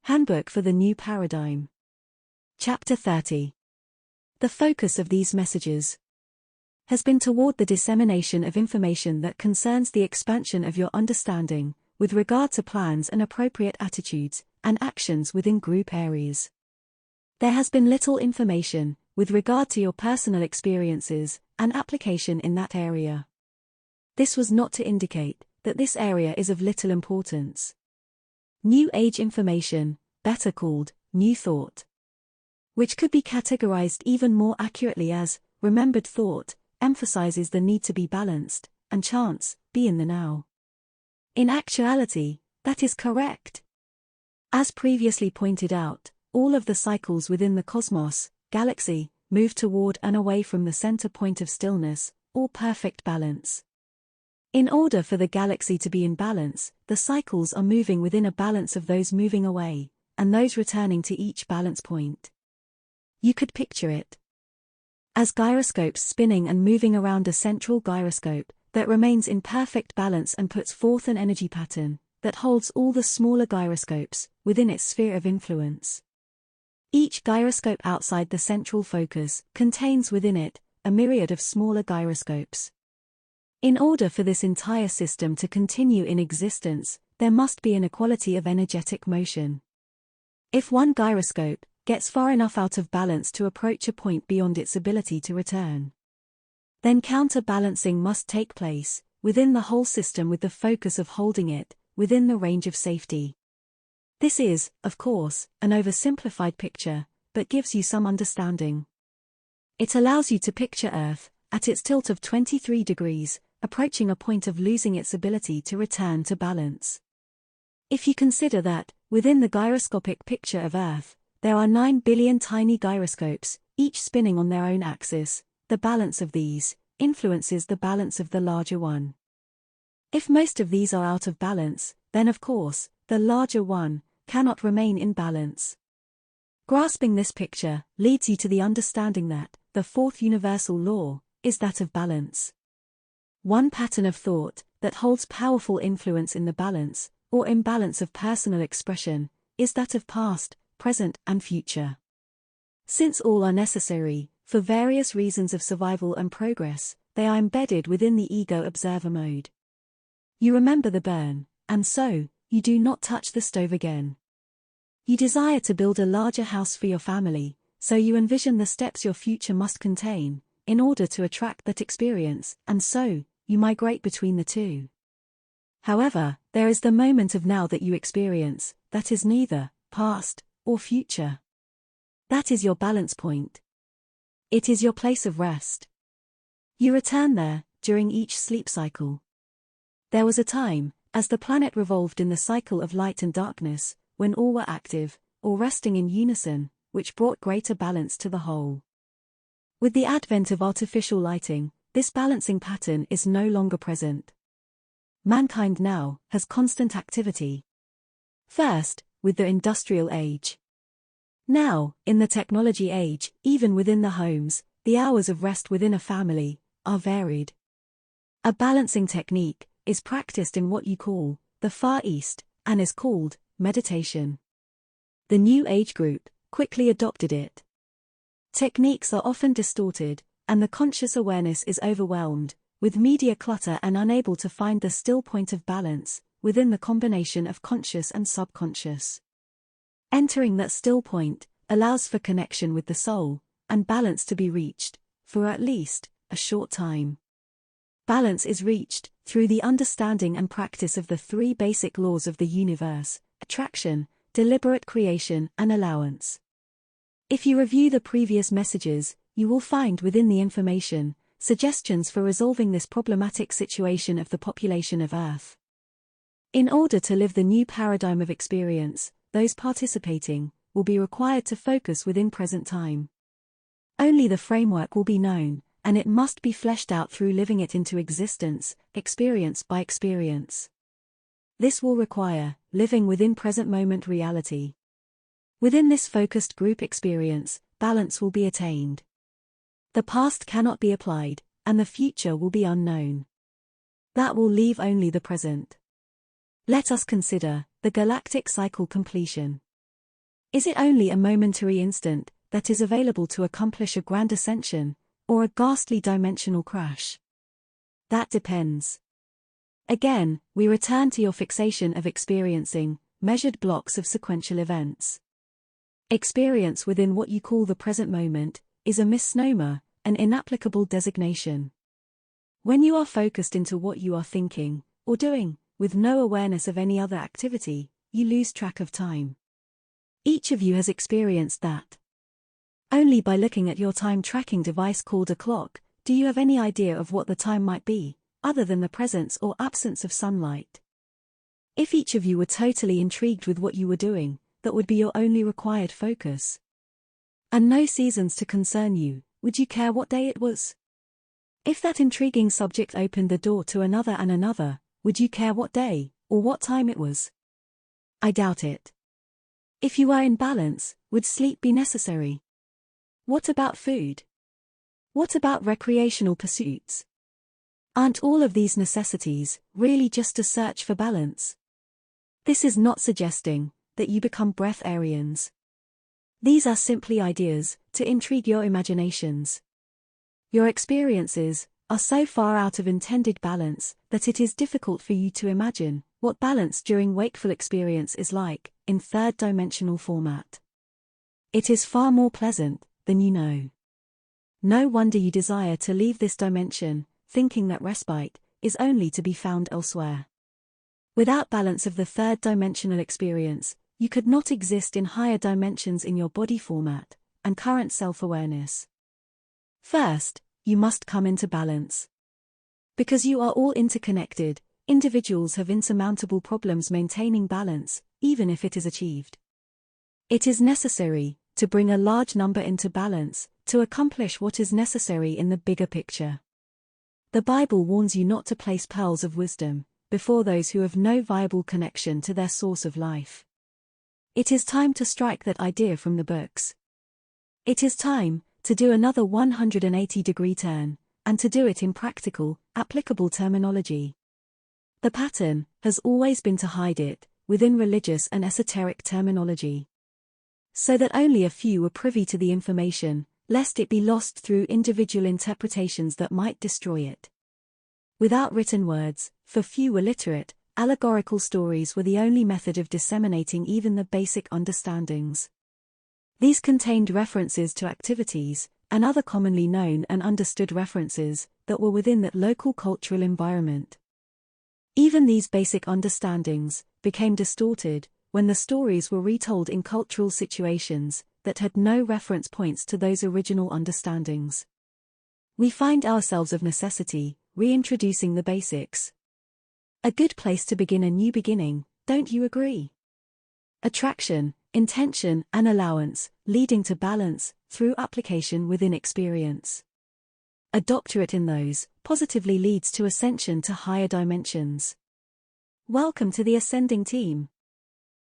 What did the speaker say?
Handbook for the New Paradigm. Chapter 30. The focus of these messages has been toward the dissemination of information that concerns the expansion of your understanding, with regard to plans and appropriate attitudes and actions within group areas. There has been little information, with regard to your personal experiences and application in that area. This was not to indicate that this area is of little importance. New Age information, better called New Thought, which could be categorized even more accurately as remembered thought, emphasizes the need to be balanced and chance, be in the now. In actuality, that is correct. As previously pointed out, all of the cycles within the cosmos, galaxy, move toward and away from the center point of stillness, or perfect balance. In order for the galaxy to be in balance, the cycles are moving within a balance of those moving away, and those returning to each balance point. You could picture it as gyroscopes spinning and moving around a central gyroscope that remains in perfect balance and puts forth an energy pattern that holds all the smaller gyroscopes within its sphere of influence. Each gyroscope outside the central focus contains within it a myriad of smaller gyroscopes. In order for this entire system to continue in existence, there must be an equality of energetic motion. If one gyroscope gets far enough out of balance to approach a point beyond its ability to return, then counterbalancing must take place within the whole system with the focus of holding it within the range of safety. This is, of course, an oversimplified picture, but gives you some understanding. It allows you to picture Earth, at its tilt of 23 degrees, approaching a point of losing its ability to return to balance. If you consider that, within the gyroscopic picture of Earth, there are 9 billion tiny gyroscopes, each spinning on their own axis, the balance of these influences the balance of the larger one. If most of these are out of balance, then of course, the larger one cannot remain in balance. Grasping this picture leads you to the understanding that the fourth universal law is that of balance. One pattern of thought that holds powerful influence in the balance, or imbalance of personal expression, is that of past, present, and future. Since all are necessary, for various reasons of survival and progress, they are embedded within the ego observer mode. You remember the burn, and so, you do not touch the stove again. You desire to build a larger house for your family, so you envision the steps your future must contain, in order to attract that experience, and so, you migrate between the two. However, there is the moment of now that you experience, that is neither past or future. That is your balance point. It is your place of rest. You return there, during each sleep cycle. There was a time, as the planet revolved in the cycle of light and darkness, when all were active, or resting in unison, which brought greater balance to the whole. With the advent of artificial lighting, this balancing pattern is no longer present. Mankind now has constant activity. First, with the industrial age. Now, in the technology age, even within the homes, the hours of rest within a family are varied. A balancing technique is practiced in what you call the Far East, and is called meditation. The New Age group quickly adopted it. Techniques are often distorted, and the conscious awareness is overwhelmed, with media clutter and unable to find the still point of balance, within the combination of conscious and subconscious. Entering that still point allows for connection with the soul, and balance to be reached, for at least a short time. Balance is reached through the understanding and practice of the three basic laws of the universe: attraction, deliberate creation, and allowance. If you review the previous messages, you will find within the information suggestions for resolving this problematic situation of the population of Earth. In order to live the new paradigm of experience, those participating will be required to focus within present time. Only the framework will be known, and it must be fleshed out through living it into existence, experience by experience. This will require living within present moment reality. Within this focused group experience, balance will be attained. The past cannot be applied, and the future will be unknown. That will leave only the present. Let us consider the galactic cycle completion. Is it only a momentary instant that is available to accomplish a grand ascension, or a ghastly dimensional crash? That depends. Again, we return to your fixation of experiencing measured blocks of sequential events. Experience within what you call the present moment is a misnomer, an inapplicable designation. When you are focused into what you are thinking or doing, with no awareness of any other activity, you lose track of time. Each of you has experienced that. Only by looking at your time tracking device called a clock, do you have any idea of what the time might be, other than the presence or absence of sunlight. If each of you were totally intrigued with what you were doing, that would be your only required focus. And no seasons to concern you, would you care what day it was? If that intriguing subject opened the door to another and another, would you care what day, or what time it was? I doubt it. If you are in balance, would sleep be necessary? What about food? What about recreational pursuits? Aren't all of these necessities really just a search for balance? This is not suggesting that you become breatharians. These are simply ideas to intrigue your imaginations. Your experiences are so far out of intended balance that it is difficult for you to imagine what balance during wakeful experience is like in third-dimensional format. It is far more pleasant than you know. No wonder you desire to leave this dimension, thinking that respite is only to be found elsewhere. Without balance of the third-dimensional experience, you could not exist in higher dimensions in your body format and current self-awareness. First, you must come into balance. Because you are all interconnected, individuals have insurmountable problems maintaining balance, even if it is achieved. It is necessary to bring a large number into balance to accomplish what is necessary in the bigger picture. The Bible warns you not to place pearls of wisdom before those who have no viable connection to their source of life. It is time to strike that idea from the books. It is time to do another 180-degree turn, and to do it in practical, applicable terminology. The pattern has always been to hide it within religious and esoteric terminology, so that only a few were privy to the information, lest it be lost through individual interpretations that might destroy it. Without written words, for few were literate, allegorical stories were the only method of disseminating even the basic understandings. These contained references to activities, and other commonly known and understood references, that were within that local cultural environment. Even these basic understandings became distorted when the stories were retold in cultural situations that had no reference points to those original understandings. We find ourselves of necessity reintroducing the basics. A good place to begin a new beginning, don't you agree? Attraction, intention, and allowance, leading to balance, through application within experience. A doctorate in those, positively leads to ascension to higher dimensions. Welcome to the ascending team.